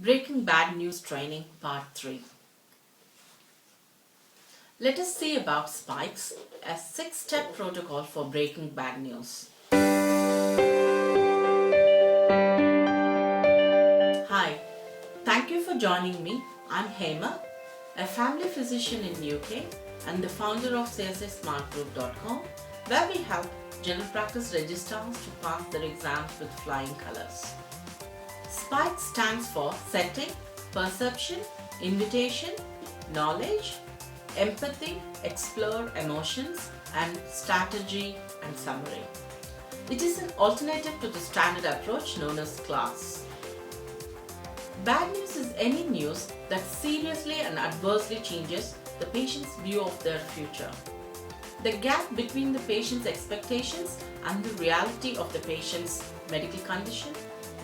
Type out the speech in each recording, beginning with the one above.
Breaking Bad News Training Part 3. Let us see about spikes, a 6-step protocol for breaking bad news. Hi, thank you for joining me. I'm Hema, a family physician in UK and the founder of csasmartgroup.com, where we help general practice registrars to pass their exams with flying colors. SPIKE stands for Setting, Perception, Invitation, Knowledge, Empathy, Explore Emotions, and Strategy and Summary. It is an alternative to the standard approach known as CLASS. Bad news is any news that seriously and adversely changes the patient's view of their future. The gap between the patient's expectations and the reality of the patient's medical condition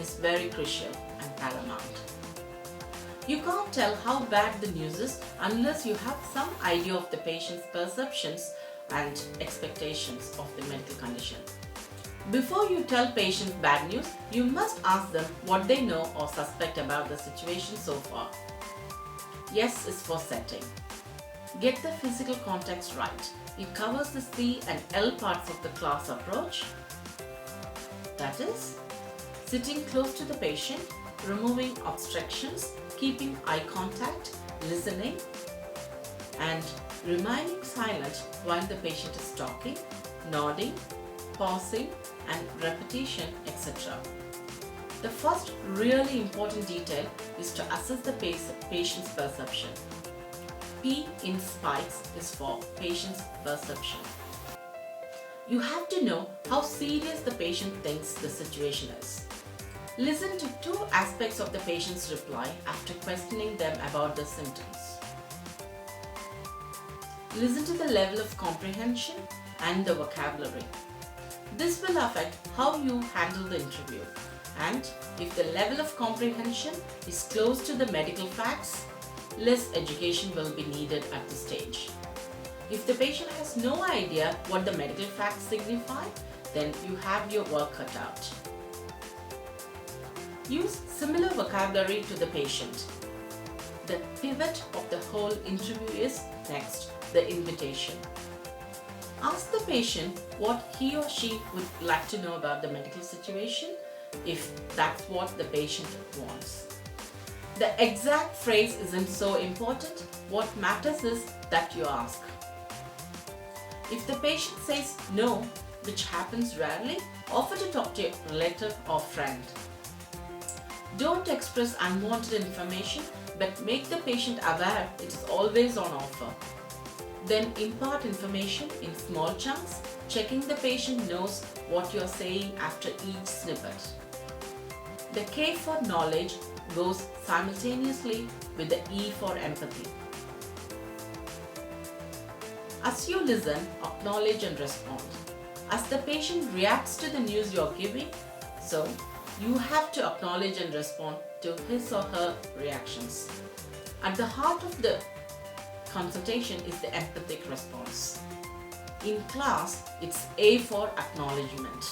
is very crucial and paramount. You can't tell how bad the news is unless you have some idea of the patient's perceptions and expectations of the medical condition. Before you tell patients bad news, you must ask them what they know or suspect about the situation so far. S is for setting. Get the physical context right. It covers the C and L parts of the CLASS approach. That is, sitting close to the patient, removing obstructions, keeping eye contact, listening, and remaining silent while the patient is talking, nodding, pausing, and repetition, etc. The first really important detail is to assess the patient's perception. P in spikes is for patient's perception. You have to know how serious the patient thinks the situation is. Listen to two aspects of the patient's reply after questioning them about the symptoms. Listen to the level of comprehension and the vocabulary. This will affect how you handle the interview, and if the level of comprehension is close to the medical facts, less education will be needed at this stage. If the patient has no idea what the medical facts signify, then you have your work cut out. Use similar vocabulary to the patient. The pivot of the whole interview is next, the invitation. Ask the patient what he or she would like to know about the medical situation, if that's what the patient wants. The exact phrase isn't so important. What matters is that you ask. If the patient says no, which happens rarely, offer to talk to your relative or friend. Don't express unwanted information, but make the patient aware it is always on offer. Then impart information in small chunks, checking the patient knows what you are saying after each snippet. The K for knowledge goes simultaneously with the E for empathy. As you listen, acknowledge and respond. As the patient reacts to the news you are giving, so you have to acknowledge and respond to his or her reactions. At the heart of the consultation is the empathic response. In CLASS, it's A for acknowledgement.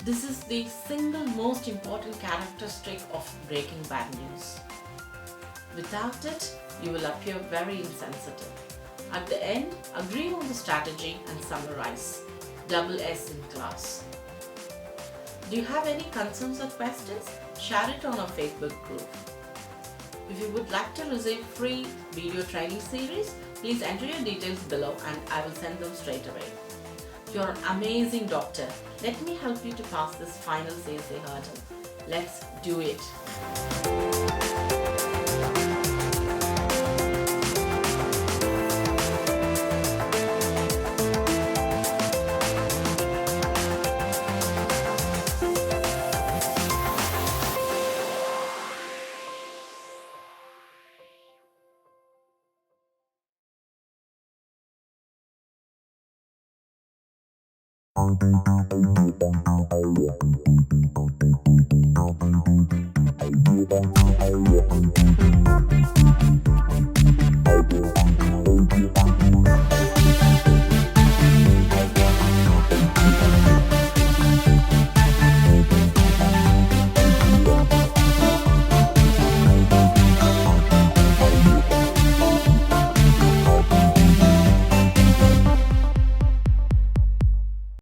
This is the single most important characteristic of breaking bad news. Without it, you will appear very insensitive. At the end, agree on the strategy and summarize. Double S in CLASS. Do you have any concerns or questions? Share it on our Facebook group. If you would like to receive free video training series, please enter your details below and I will send them straight away. You're an amazing doctor. Let me help you to pass this final CSA hurdle. Let's do it.